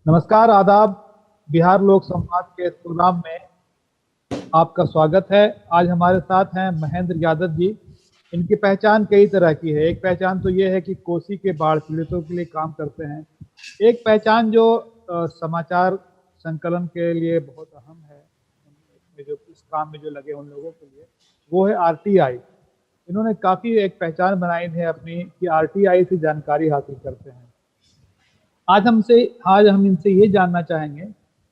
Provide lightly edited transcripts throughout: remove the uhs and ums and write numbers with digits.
नमस्कार, आदाब। बिहार लोक संवाद के इस प्रोग्राम में आपका स्वागत है। आज हमारे साथ हैं महेंद्र यादव जी। इनकी पहचान कई तरह की है। एक पहचान तो ये है कि कोसी के बाढ़ पीड़ितों के लिए काम करते हैं। एक पहचान जो समाचार संकलन के लिए बहुत अहम है, उनमें जो इस काम में जो लगे उन लोगों के लिए, वो है आरटीआई। इन्होंने काफ़ी एक पहचान बनाई है अपनी कि आरटीआई से जानकारी हासिल करते हैं। आज हम इनसे ये जानना चाहेंगे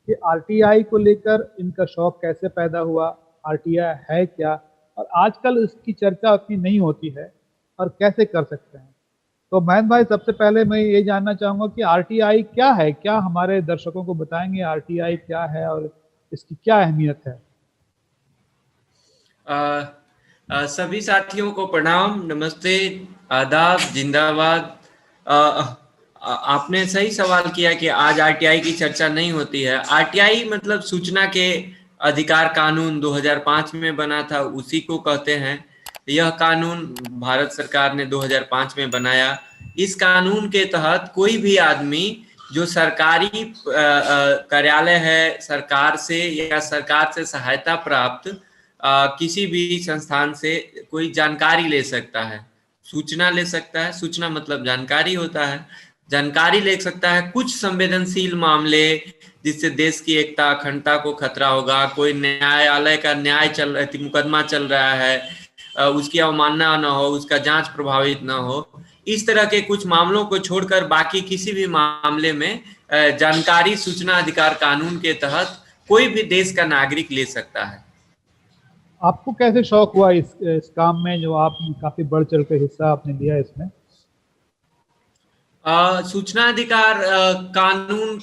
कि आरटीआई को लेकर इनका शौक कैसे पैदा हुआ, आरटीआई है क्या, और आजकल इसकी चर्चा उतनी नहीं होती है, और कैसे कर सकते हैं। तो महेंद्र भाई, सबसे पहले मैं ये जानना चाहूँगा कि आरटीआई क्या है? क्या हमारे दर्शकों को बताएंगे आरटीआई क्या है और इसकी क्या अहमियत है? सभी साथियों को प्रणाम, नमस्ते, आदाब, जिंदाबाद। आपने सही सवाल किया कि आज आरटीआई की चर्चा नहीं होती है। आरटीआई मतलब सूचना के अधिकार कानून 2005 में बना था, उसी को कहते हैं। यह कानून भारत सरकार ने 2005 में बनाया। इस कानून के तहत कोई भी आदमी जो सरकारी कार्यालय है, सरकार से या सरकार से सहायता प्राप्त किसी भी संस्थान से कोई जानकारी ले सकता है, सूचना ले सकता है। सूचना मतलब जानकारी होता है। जानकारी ले सकता है कुछ संवेदनशील मामले जिससे देश की एकता अखंडता को खतरा होगा। कोई न्यायालय का मुकदमा चल रहा है, उसकी अवमानना न हो, उसका जांच प्रभावित न हो, इस तरह के कुछ मामलों को छोड़कर बाकी किसी भी मामले में जानकारी सूचना अधिकार कानून के तहत कोई भी देश का नागरिक ले सकता है। आपको कैसे शौक हुआ इस काम में, जो आप काफी बढ़ चढ़ कर हिस्सा आपने लिया इसमें? सूचना अधिकार कानून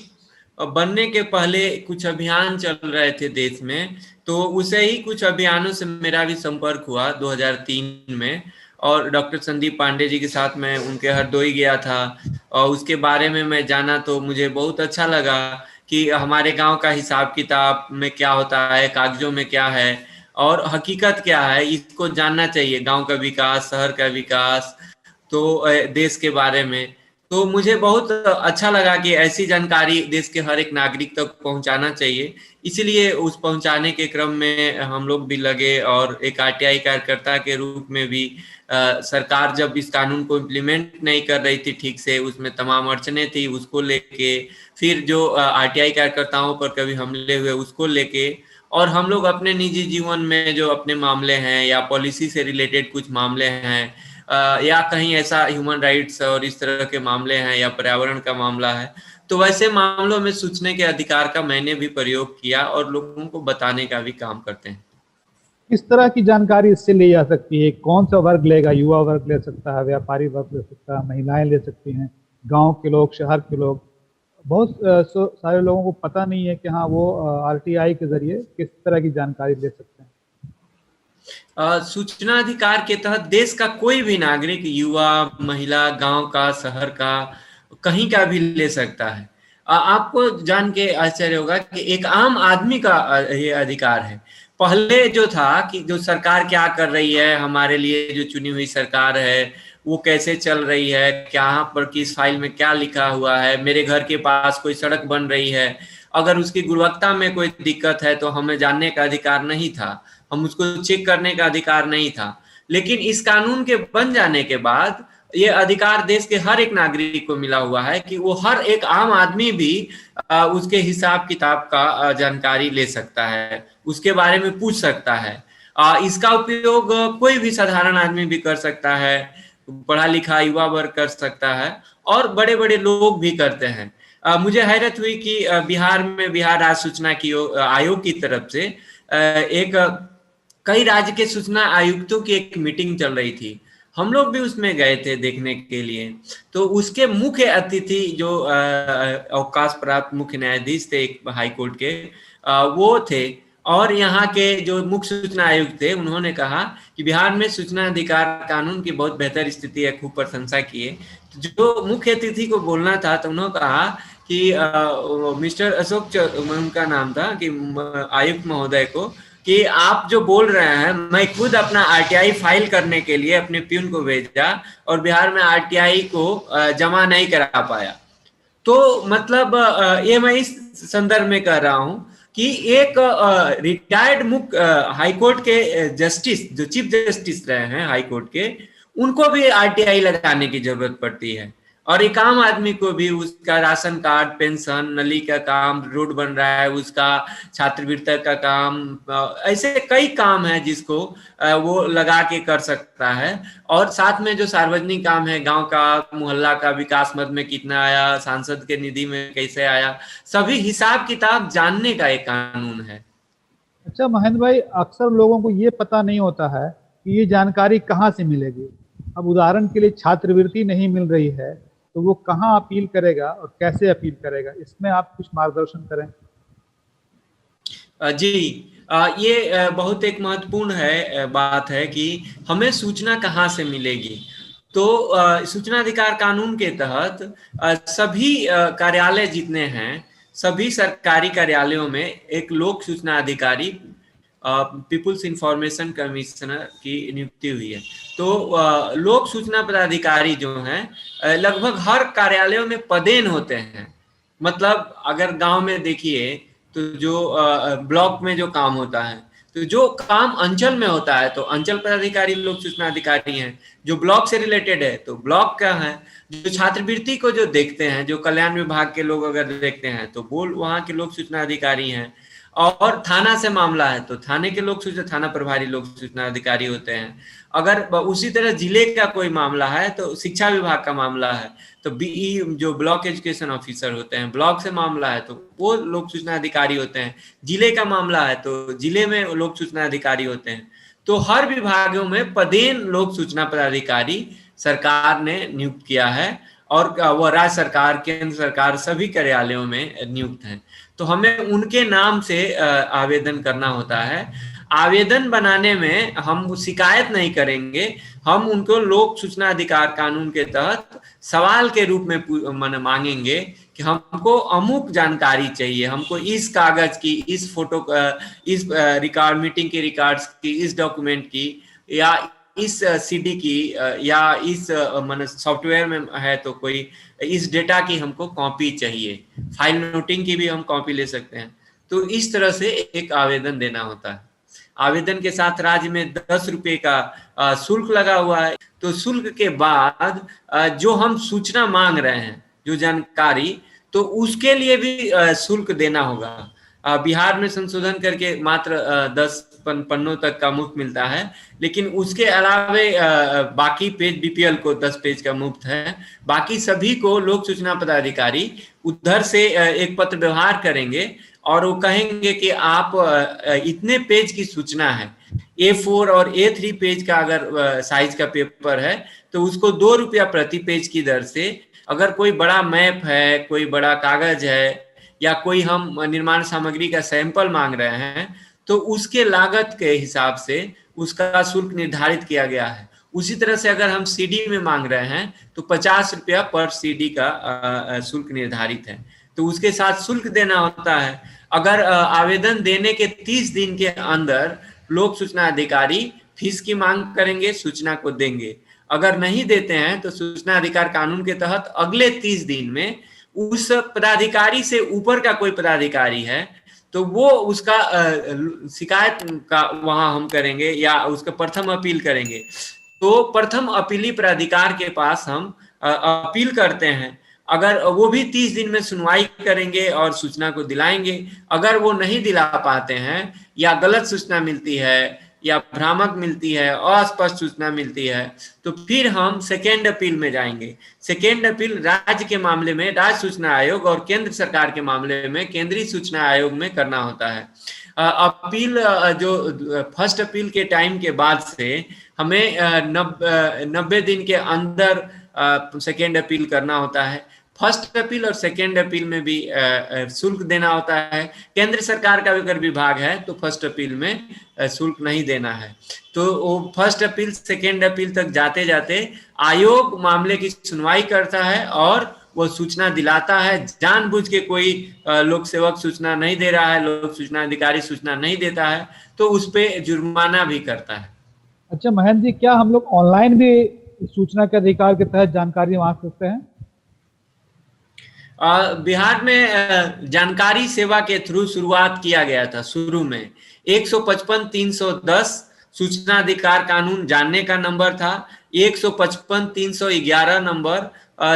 बनने के पहले कुछ अभियान चल रहे थे देश में, तो उसे ही कुछ अभियानों से मेरा भी संपर्क हुआ 2003 में। और डॉक्टर संदीप पांडे जी के साथ मैं उनके हरदोई गया था, और उसके बारे में मैं जाना तो मुझे बहुत अच्छा लगा कि हमारे गांव का हिसाब किताब में क्या होता है, कागजों में क्या है और हकीकत क्या है, इसको जानना चाहिए। गांव का विकास, शहर का विकास, तो देश के बारे में तो मुझे बहुत अच्छा लगा कि ऐसी जानकारी देश के हर एक नागरिक तक पहुंचाना चाहिए। इसलिए उस पहुंचाने के क्रम में हम लोग भी लगे, और एक आरटीआई कार्यकर्ता के रूप में भी सरकार जब इस कानून को इम्प्लीमेंट नहीं कर रही थी ठीक से, उसमें तमाम अड़चने थी, उसको लेके फिर जो आरटीआई कार्यकर्ताओं पर कभी हमले हुए उसको लेके, और हम लोग अपने निजी जीवन में जो अपने मामले हैं या पॉलिसी से रिलेटेड कुछ मामले हैं, या कहीं ऐसा ह्यूमन राइट्स और इस तरह के मामले हैं या पर्यावरण का मामला है, तो वैसे मामलों में सूचना के अधिकार का मैंने भी प्रयोग किया और लोगों को बताने का भी काम करते हैं। किस तरह की जानकारी इससे ली जा सकती है? कौन सा वर्ग लेगा? युवा वर्ग ले सकता है, व्यापारी वर्ग ले सकता है, महिलाएं ले सकती हैं, गांव के लोग, शहर के लोग। बहुत सारे लोगों को पता नहीं है कि हाँ, वो आरटीआई के जरिए किस तरह की जानकारी ले सकते हैं। सूचना अधिकार के तहत देश का कोई भी नागरिक, युवा, महिला, गांव का, शहर का, कहीं का भी ले सकता है। आपको जान के आश्चर्य होगा कि एक आम आदमी का ये अधिकार है। पहले जो था कि जो सरकार क्या कर रही है, हमारे लिए जो चुनी हुई सरकार है वो कैसे चल रही है, कहाँ पर किस फाइल में क्या लिखा हुआ है, मेरे घर के पास कोई सड़क बन रही है, अगर उसकी गुणवत्ता में कोई दिक्कत है तो हमें जानने का अधिकार नहीं था, हम उसको चेक करने का अधिकार नहीं था। लेकिन इस कानून के बन जाने के बाद ये अधिकार देश के हर एक नागरिक को मिला हुआ है कि वो हर एक आम आदमी भी उसके हिसाब किताब का जानकारी ले सकता है, उसके बारे में पूछ सकता है। इसका उपयोग कोई भी साधारण आदमी भी कर सकता है, पढ़ा लिखा युवा वर्ग कर सकता है, और बड़े बड़े लोग भी करते हैं। मुझे हैरत हुई कि बिहार में बिहार राज्य सूचना की आयोग की तरफ से एक कई राज्य के सूचना आयुक्तों की एक मीटिंग चल रही थी। हम लोग भी उसमें गए थे देखने के लिए। तो उसके मुख्य अतिथि जो अवकाश प्राप्त मुख्य न्यायाधीश थे एक हाई कोर्ट के, वो थे। और यहाँ के जो मुख्य सूचना आयुक्त थे उन्होंने कहा कि बिहार में सूचना अधिकार कानून की बहुत बेहतर स्थिति है, खूब प्रशंसा किए। तो जो मुख्य अतिथि को बोलना था तो उन्होंने कहा कि मिस्टर अशोक, उनका नाम था, कि आयुक्त महोदय को, कि आप जो बोल रहे हैं, मैं खुद अपना आरटीआई फाइल करने के लिए अपने प्यून को भेजा और बिहार में आरटीआई को जमा नहीं करा पाया। तो मतलब ये मैं इस संदर्भ में कह रहा हूं कि एक रिटायर्ड मुख्य हाईकोर्ट के जस्टिस, जो चीफ जस्टिस रहे हैं हाईकोर्ट के, उनको भी आरटीआई लगाने की जरूरत पड़ती है। और एक आम आदमी को भी उसका राशन कार्ड, पेंशन, नली का काम, रोड बन रहा है उसका, छात्रवृत्ति का काम, ऐसे कई काम है जिसको वो लगा के कर सकता है। और साथ में जो सार्वजनिक काम है, गांव का, मोहल्ला का विकास मद में कितना आया, सांसद के निधि में कैसे आया, सभी हिसाब किताब जानने का एक कानून है। अच्छा महेंद्र भाई, अक्सर लोगों को ये पता नहीं होता है कि ये जानकारी कहाँ से मिलेगी। अब उदाहरण के लिए छात्रवृत्ति नहीं मिल रही है तो वो कहाँ अपील करेगा और कैसे अपील करेगा, इसमें आप कुछ मार्गदर्शन करें। जी, ये बहुत एक महत्वपूर्ण है बात है कि हमें सूचना कहाँ से मिलेगी। तो सूचना अधिकार कानून के तहत सभी कार्यालय जितने हैं, सभी सरकारी कार्यालयों में एक लोक सूचना अधिकारी, पीपुल्स इंफॉर्मेशन कमिश्नर की नियुक्ति हुई है। तो लोक सूचना पदाधिकारी जो हैं लगभग हर कार्यालयों में पदेन होते हैं। मतलब अगर गांव में देखिए तो जो ब्लॉक में जो काम होता है, तो जो काम अंचल में होता है तो अंचल पदाधिकारी लोक सूचना अधिकारी हैं। जो ब्लॉक से रिलेटेड है तो ब्लॉक का है। जो छात्रवृत्ति को जो देखते हैं, जो कल्याण विभाग के लोग अगर देखते हैं तो वो वहाँ के लोक सूचना अधिकारी हैं। और थाना से मामला है तो थाने के लोक सूचना, थाना प्रभारी लोक सूचना अधिकारी होते हैं। अगर उसी तरह जिले का कोई मामला है तो शिक्षा विभाग का मामला है तो बीई जो ब्लॉक एजुकेशन ऑफिसर होते हैं, ब्लॉक से मामला है तो वो लोक सूचना अधिकारी होते हैं। जिले का मामला है तो जिले में लोक सूचना अधिकारी होते हैं। तो हर विभागों में पदेन लोक सूचना पदाधिकारी सरकार ने नियुक्त किया है और वो राज्य सरकार, केंद्र सरकार सभी कार्यालयों में नियुक्त हैं। तो हमें उनके नाम से आवेदन करना होता है। आवेदन बनाने में हम शिकायत नहीं करेंगे, हम उनको लोक सूचना अधिकार कानून के तहत सवाल के रूप में मांगेंगे कि हमको अमुक जानकारी चाहिए, हमको इस कागज की, इस फोटो, इस रिकॉर्ड, मीटिंग के रिकॉर्ड्स की, इस डॉक्यूमेंट की, या इस सीडी की, या इस सॉफ्टवेयर में है तो कोई इस डेटा की हमको कॉपी चाहिए। फाइल नोटिंग की भी हम कॉपी ले सकते हैं। तो इस तरह से एक आवेदन देना होता है। आवेदन के साथ राज्य में 10 रुपए का शुल्क लगा हुआ है। तो शुल्क के बाद जो हम सूचना मांग रहे हैं, जो जानकारी, तो उसके लिए भी शुल्क देना होगा। बिहार में संशोधन करके मात्र 10 पन्नों तक का मुफ्त मिलता है, लेकिन उसके अलावे बाकी पेज बीपीएल को 10 पेज का मुफ्त है। बाकी सभी को लोक सूचना पदाधिकारी उधर से एक पत्र व्यवहार करेंगे और वो कहेंगे कि आप इतने पेज की सूचना है, A4 और A3 पेज का अगर साइज का पेपर है तो उसको 2 रुपया प्रति पेज की दर से, अगर कोई बड़ा मैप है, कोई बड़ा कागज है, या कोई हम निर्माण सामग्री का सैंपल मांग रहे हैं तो उसके लागत के हिसाब से उसका शुल्क निर्धारित किया गया है। उसी तरह से अगर हम सीडी में मांग रहे हैं तो 50 रुपया पर सीडी का शुल्क निर्धारित है, तो उसके साथ शुल्क देना होता है। अगर आवेदन देने के 30 दिन के अंदर लोक सूचना अधिकारी फीस की मांग करेंगे, सूचना को देंगे। अगर नहीं देते हैं तो सूचना अधिकार कानून के तहत अगले 30 दिन में उस पदाधिकारी से ऊपर का कोई पदाधिकारी है तो वो उसका शिकायत का वहां हम करेंगे या उसका प्रथम अपील करेंगे। तो प्रथम अपीली प्राधिकार के पास हम अपील करते हैं। अगर वो भी 30 दिन में सुनवाई करेंगे और सूचना को दिलाएंगे। अगर वो नहीं दिला पाते हैं या गलत सूचना मिलती है या भ्रामक मिलती है, अस्पष्ट सूचना मिलती है, तो फिर हम सेकेंड अपील में जाएंगे। सेकेंड अपील राज्य के मामले में राज्य सूचना आयोग और केंद्र सरकार के मामले में केंद्रीय सूचना आयोग में करना होता है। अपील जो फर्स्ट अपील के टाइम के बाद से हमें 90 दिन के अंदर सेकेंड अपील करना होता है। फर्स्ट अपील और सेकेंड अपील में भी शुल्क देना होता है। केंद्र सरकार का अगर विभाग है तो फर्स्ट अपील में शुल्क नहीं देना है। तो वो फर्स्ट अपील सेकेंड अपील तक जाते जाते आयोग मामले की सुनवाई करता है और वो सूचना दिलाता है। जानबूझ के कोई लोक सेवक सूचना नहीं दे रहा है, लोक सूचना अधिकारी सूचना नहीं देता है तो उस पर जुर्माना भी करता है। अच्छा महेंद्र जी, क्या हम लोग ऑनलाइन भी सूचना के अधिकार के तहत जानकारी मांग सकते हैं? बिहार में जानकारी सेवा के थ्रू शुरुआत किया गया था। शुरू में 155-310 सूचना अधिकार कानून जानने का नंबर था। 155-311 नंबर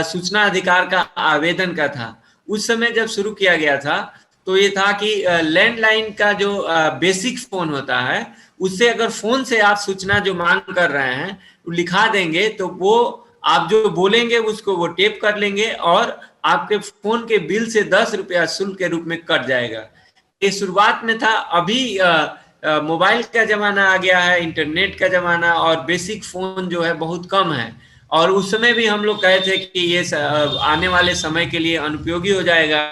सूचना अधिकार का आवेदन का था। उस समय जब शुरू किया गया था तो ये था कि लैंडलाइन का जो बेसिक फोन होता है, उससे अगर फोन से आप सूचना जो मांग कर रहे हैं लिखा देंगे तो वो आप जो बोलेंगे उसको वो टेप कर लेंगे और आपके फोन के बिल से 10 रुपया शुल्क के रूप में कट जाएगा। ये शुरुआत में था। अभी मोबाइल का जमाना आ गया है, इंटरनेट का जमाना, और बेसिक फोन जो है बहुत कम है। और उस समय भी हम लोग कहे थे कि ये आने वाले समय के लिए अनुपयोगी हो जाएगा,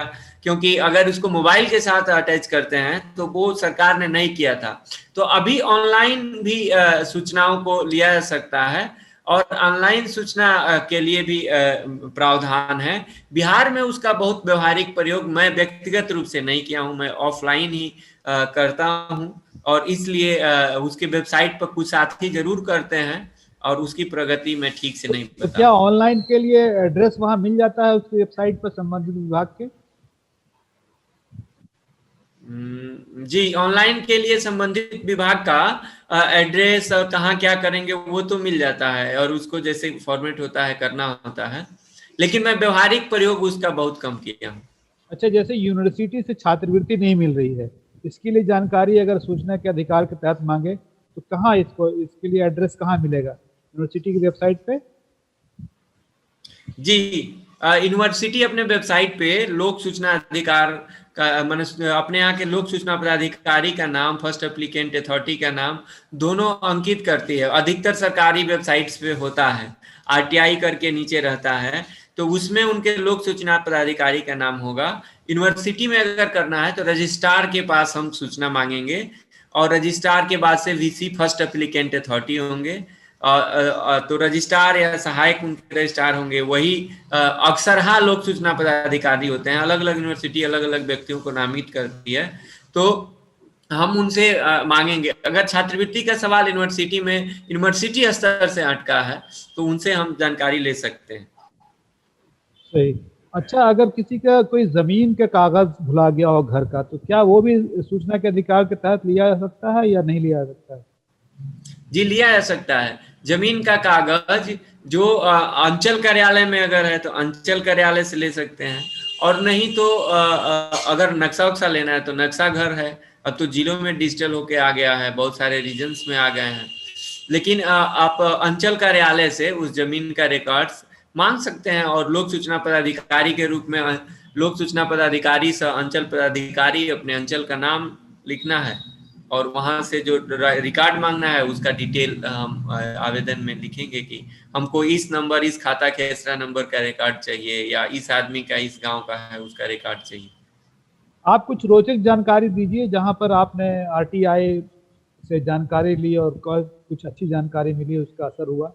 क्योंकि अगर उसको मोबाइल के साथ अटैच करते हैं तो वो सरकार ने नहीं किया था। तो अभी ऑनलाइन भी सूचनाओं को लिया जा सकता है और ऑनलाइन सूचना के लिए भी प्रावधान है। बिहार में उसका बहुत व्यवहारिक प्रयोग मैं व्यक्तिगत रूप से नहीं किया हूं, मैं ऑफलाइन ही करता हूं, और इसलिए उसके वेबसाइट पर कुछ साथी जरूर करते हैं और उसकी प्रगति में ठीक से नहीं पता। तो क्या ऑनलाइन के लिए एड्रेस वहां मिल जाता है उसकी वेबसाइट पर संबंधित विभाग के? जी, ऑनलाइन के लिए संबंधित विभाग का एड्रेस और कहाँ क्या करेंगे वो तो मिल जाता है, और उसको जैसे फॉर्मेट होता है करना होता है, लेकिन मैं व्यवहारिक प्रयोग उसका बहुत कम किया हूँ। अच्छा, जैसे यूनिवर्सिटी से छात्रवृत्ति नहीं मिल रही है, इसके लिए जानकारी अगर सूचना के अधिकार के तहत मांगे तो कहाँ इसके लिए एड्रेस कहाँ मिलेगा? यूनिवर्सिटी की वेबसाइट पे? जी, यूनिवर्सिटी अपने वेबसाइट पे लोक सूचना अधिकार का अपने यहाँ के लोक सूचना पदाधिकारी का नाम, फर्स्ट एप्लीकेंट अथॉरिटी का नाम दोनों अंकित करती है। अधिकतर सरकारी वेबसाइट्स पे होता है, आरटीआई करके नीचे रहता है, तो उसमें उनके लोक सूचना पदाधिकारी का नाम होगा। यूनिवर्सिटी में अगर करना है तो रजिस्ट्रार के पास हम सूचना मांगेंगे, और रजिस्ट्रार के बाद से वीसी फर्स्ट एप्लीकेंट अथॉरिटी होंगे, तो रजिस्ट्रार या सहायक उनके रजिस्ट्रार होंगे, वही अक्सरहा लोक सूचना पदाधिकारी होते हैं। अलग अलग यूनिवर्सिटी अलग अलग व्यक्तियों को नामित करती है, तो हम उनसे मांगेंगे। अगर छात्रवृत्ति का सवाल यूनिवर्सिटी में यूनिवर्सिटी स्तर से अटका है तो उनसे हम जानकारी ले सकते हैं। सही। अच्छा, अगर किसी का कोई जमीन के कागज भुला गया हो घर का, तो क्या वो भी सूचना के अधिकार के तहत लिया जा सकता है या नहीं लिया जा सकता है? जी, लिया जा सकता है। जमीन का कागज जो अंचल कार्यालय में अगर है तो अंचल कार्यालय से ले सकते हैं, और नहीं तो अगर नक्शा वक्शा लेना है तो नक्शा घर है। अब तो जिलों में डिजिटल होके आ गया है, बहुत सारे रीजन्स में आ गए हैं, लेकिन आप अंचल कार्यालय से उस जमीन का रिकॉर्ड्स मांग सकते हैं, और लोक सूचना पदाधिकारी के रूप में लोक सूचना पदाधिकारी से अंचल पदाधिकारी अपने अंचल का नाम लिखना है, और वहां से जो रिकॉर्ड मांगना है उसका डिटेल हम आवेदन में लिखेंगे कि हमको इस नंबर, इस खाता के एक्स्ट्रा नंबर का रिकॉर्ड चाहिए, या इस आदमी का इस गांव का है उसका रिकॉर्ड चाहिए। आप कुछ रोचक जानकारी दीजिए जहां पर आपने आरटीआई से जानकारी ली और कुछ अच्छी जानकारी मिली, उसका असर हुआ।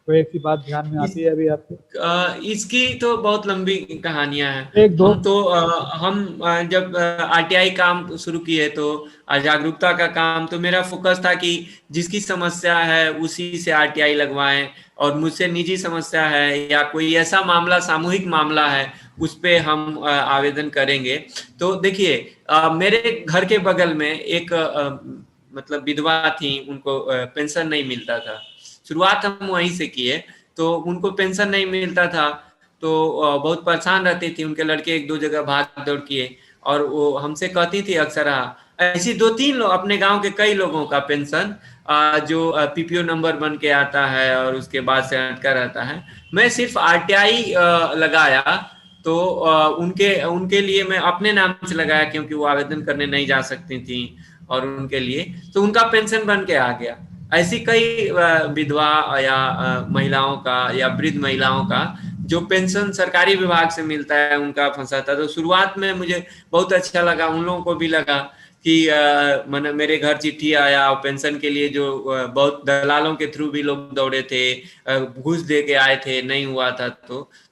कोई एक सी बात ध्यान में आती है अभी आपको? इसकी तो बहुत लंबी कहानियां हैं। एक दो। हम जब आरटीआई काम शुरू किए तो जागरूकता का काम, तो मेरा फोकस था कि जिसकी समस्या है उसी से आरटीआई लगवाएं, और मुझसे निजी समस्या है या कोई ऐसा मामला, सामूहिक मामला है, उस पे हम आवेदन करेंगे। तो देखिए, मेरे घर के बगल में एक मतलब विधवा थी, उनको पेंशन नहीं मिलता था। शुरुआत हम वहीं से किए, तो उनको पेंशन नहीं मिलता था, तो बहुत परेशान रहती थी। उनके लड़के एक दो जगह भाग दौड़ किए, और वो हमसे कहती थी अक्सर, ऐसी 2-3 लोग, अपने गांव के कई लोगों का पेंशन जो पीपीओ नंबर बन के आता है और उसके बाद से अटका रहता है। मैं सिर्फ आरटीआई लगाया तो उनके लिए मैं अपने नाम से लगाया, क्योंकि वो आवेदन करने नहीं जा सकती थी, और उनके लिए तो उनका पेंशन बन के आ गया। ऐसी कई विधवा या महिलाओं का या वृद्ध महिलाओं का जो पेंशन सरकारी विभाग से मिलता है उनका फंसा था। तो शुरुआत में मुझे बहुत अच्छा लगा, उन लोगों को भी लगा कि मेरे घर चिट्ठी आया, और पेंशन के लिए जो बहुत दलालों के थ्रू भी लोग दौड़े थे, घूस दे के आए थे, नहीं हुआ था।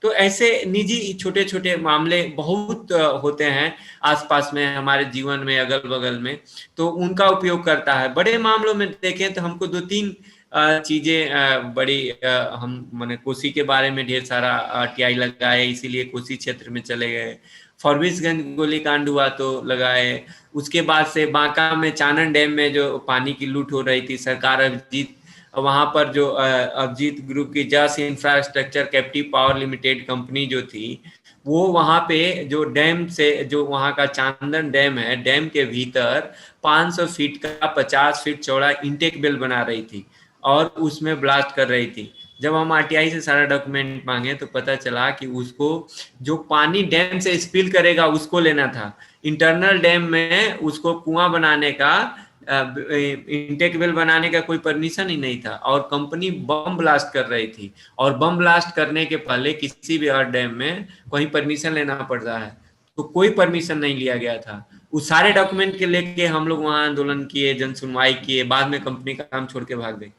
तो ऐसे निजी छोटे छोटे मामले बहुत होते हैं आसपास में, हमारे जीवन में, अगल बगल में, तो उनका उपयोग करता है। बड़े मामलों में देखें तो हमको 2-3 चीजें बड़ी हम माने कोसी के बारे में ढेर सारा RTI लगाए, इसीलिए कोसी क्षेत्र में चले गए। फॉरबिसगंज गोलीकांड हुआ तो लगाए। उसके बाद से बांका में चानन डैम में जो पानी की लूट हो रही थी, सरकार अभिजीत वहां पर जो अभिजीत ग्रुप की जस infrastructure captive power limited company जो थी, वो वहां पे जो डैम से, जो वहां का चांदन डैम है, डैम के भीतर 500 फीट का 50 फीट चौड़ा इंटेक वेल बना रही थी और उसमें ब्लास्ट कर रही थी। जब हम RTI से सारा डॉक्यूमेंट मांगे तो पता चला कि उसको जो पानी डैम से स्पिल करेगा उसको लेना था। इंटरनल डैम में उसको कुआं बनाने का, इंटेक वेल बनाने का कोई परमिशन ही नहीं था और कंपनी बम ब्लास्ट कर रही थी। और बम ब्लास्ट करने के पहले किसी भी और डैम में कहीं परमिशन लेना पड़ता है, तो कोई परमिशन नहीं लिया गया था। उस सारे डॉक्यूमेंट के लेके हम लोग वहां आंदोलन किए, जन सुनवाई किए, बाद में कंपनी का काम छोड़ के भाग गई।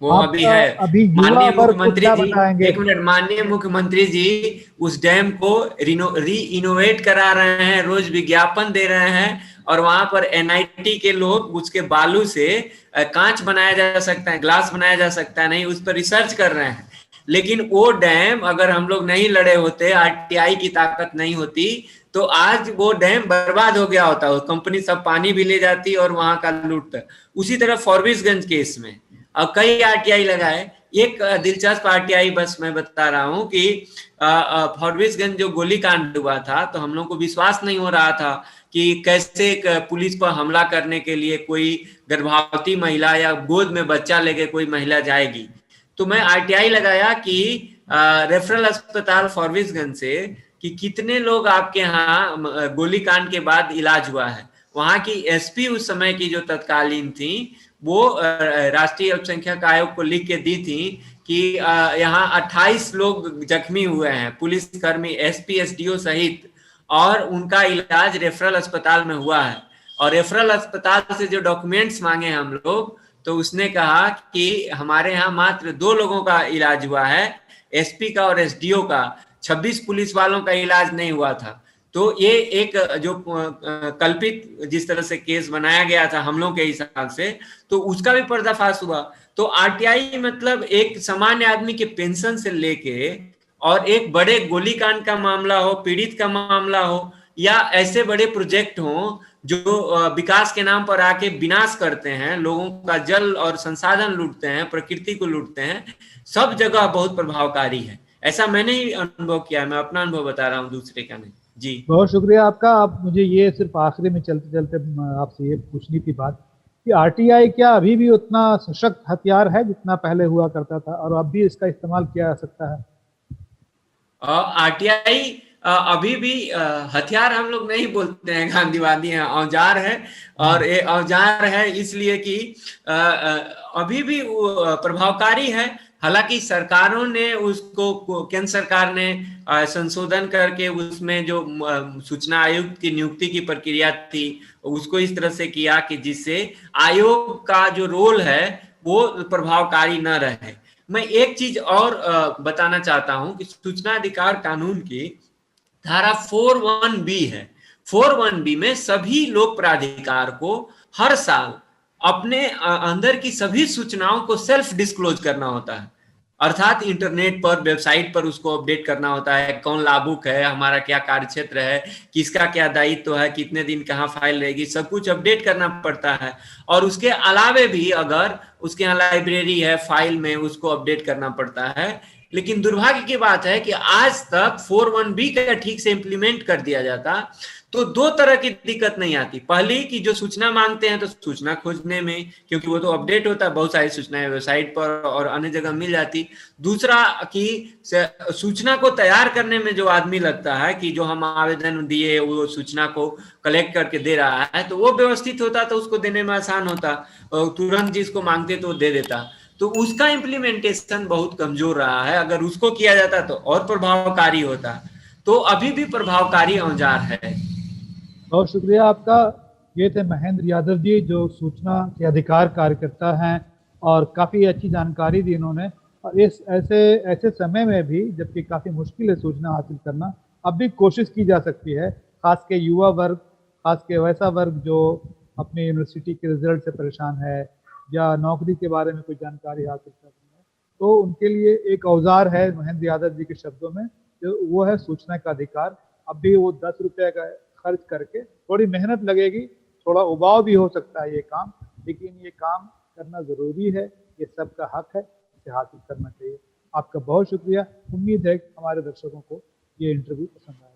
वो अभी है। अभी माननीय युवा वर्ग को मुख्यमंत्री क्या जी, बताएंगे? एक मिनट, माननीय मुख्यमंत्री जी उस डैम को री इनोवेट करा रहे हैं, रोज विज्ञापन दे रहे हैं और वहां पर NIT के लोग उसके बालू से कांच बनाया जा सकता है, ग्लास बनाया जा सकता है, नहीं, उस पर रिसर्च कर रहे हैं। लेकिन वो डैम अगर हम लोग नहीं लड़े होते, RTI की ताकत नहीं होती, तो आज वो डैम बर्बाद हो गया होता। वो कंपनी सब पानी भी ले जाती और वहां का लूट। उसी तरह फॉरबिसगंज केस में और कई RTI लगाए। एक दिलचस्प RTI बस मैं बता रहा हूं कि फॉरबिसगंज जो गोलीकांड हुआ था, तो हम लोग को विश्वास नहीं हो रहा था कि कैसे पुलिस पर हमला करने के लिए कोई गर्भवती महिला या गोद में बच्चा लेके कोई महिला जाएगी। तो मैं RTI लगाया कि रेफरल अस्पताल फॉरबिसगंज से कि कितने लोग आपके यहाँ गोलीकांड के बाद इलाज हुआ है। वहां की SP उस समय की जो तत्कालीन थी, वो राष्ट्रीय अल्पसंख्यक आयोग को लिख के दी थी कि यहाँ 28 लोग जख्मी हुए हैं, पुलिसकर्मी, SP SDO सहित, और उनका इलाज रेफरल अस्पताल में हुआ है। और रेफरल अस्पताल से जो डॉक्यूमेंट्स मांगे हम लोग, तो उसने कहा कि हमारे यहाँ मात्र 2 लोगों का इलाज हुआ है, SP का और SDO का, 26 पुलिस वालों का इलाज नहीं हुआ था। तो ये एक जो कल्पित जिस तरह से केस बनाया गया था हम लोग के हिसाब से, तो उसका भी पर्दाफाश हुआ। तो RTI मतलब एक सामान्य आदमी के पेंशन से लेके और एक बड़े गोलीकांड का मामला हो, पीड़ित का मामला हो, या ऐसे बड़े प्रोजेक्ट हो जो विकास के नाम पर आके विनाश करते हैं, लोगों का जल और संसाधन लूटते हैं, प्रकृति को लूटते हैं, सब जगह बहुत प्रभावकारी है। ऐसा मैंने ही अनुभव किया है, मैं अपना अनुभव बता रहा हूँ, दूसरे का नहीं। जी बहुत शुक्रिया आपका। आप मुझे ये सिर्फ आखिरी में चलते चलते आपसे ये पूछनी थी बात कि RTI क्या अभी भी उतना सशक्त हथियार है जितना पहले हुआ करता था, और अब भी इसका इस्तेमाल किया जा सकता है? RTI अभी भी हथियार हम लोग नहीं बोलते हैं, गांधीवादी है, औजार है। और ये औजार है इसलिए कि अभी भी वो प्रभावकारी है। हालांकि सरकारों ने उसको, केंद्र सरकार ने संशोधन करके उसमें जो सूचना आयुक्त की नियुक्ति की प्रक्रिया थी, उसको इस तरह से किया कि जिससे आयोग का जो रोल है वो प्रभावकारी न रहे। मैं एक चीज और बताना चाहता हूं कि सूचना अधिकार कानून की धारा 41B है। 41B में सभी लोक प्राधिकार को हर साल अपने अंदर की सभी सूचनाओं को सेल्फ डिस्क्लोज करना होता है, अर्थात इंटरनेट पर, वेबसाइट पर उसको अपडेट करना होता है। कौन लाभुक है, हमारा क्या कार्यक्षेत्र है, किसका क्या दायित्व है, कितने दिन कहाँ फाइल रहेगी, सब कुछ अपडेट करना पड़ता है। और उसके अलावे भी अगर उसके यहाँ लाइब्रेरी है, फाइल में उसको अपडेट करना पड़ता है। लेकिन दुर्भाग्य की बात है कि आज तक 41B का ठीक से इंप्लीमेंट कर दिया जाता तो 2 तरह की दिक्कत नहीं आती। पहली कि जो सूचना मांगते हैं तो सूचना खोजने में, क्योंकि वो तो अपडेट होता है, बहुत सारी सूचनाएं वेबसाइट पर और अन्य जगह मिल जाती। दूसरा कि सूचना को तैयार करने में जो आदमी लगता है कि जो हम आवेदन दिए वो सूचना को कलेक्ट करके दे रहा है, तो वो व्यवस्थित होता तो उसको देने में आसान होता, तुरंत जिसको मांगते तो वो दे देता। तो उसका इम्प्लीमेंटेशन बहुत कमजोर रहा है। अगर उसको किया जाता तो और प्रभावकारी होता। तो अभी भी प्रभावकारी औजार है। बहुत शुक्रिया आपका। ये थे महेंद्र यादव जी, जो सूचना के अधिकार कार्यकर्ता हैं, और काफ़ी अच्छी जानकारी दी इन्होंने। और इस ऐसे समय में भी, जबकि काफ़ी मुश्किल है सूचना हासिल करना, अब भी कोशिश की जा सकती है। खास के युवा वर्ग, खास के वैसा वर्ग जो अपने यूनिवर्सिटी के रिजल्ट से परेशान है, या नौकरी के बारे में कोई जानकारी हासिल करनी है, तो उनके लिए एक औजार है महेंद्र यादव जी के शब्दों में, जो वो है सूचना का अधिकार। अब भी वो 10 रुपये का खर्च करके, थोड़ी मेहनत लगेगी, थोड़ा उबाव भी हो सकता है ये काम, लेकिन ये काम करना ज़रूरी है, ये सबका हक है, इसे हासिल करना चाहिए। आपका बहुत शुक्रिया। उम्मीद है कि हमारे दर्शकों को ये इंटरव्यू पसंद आया।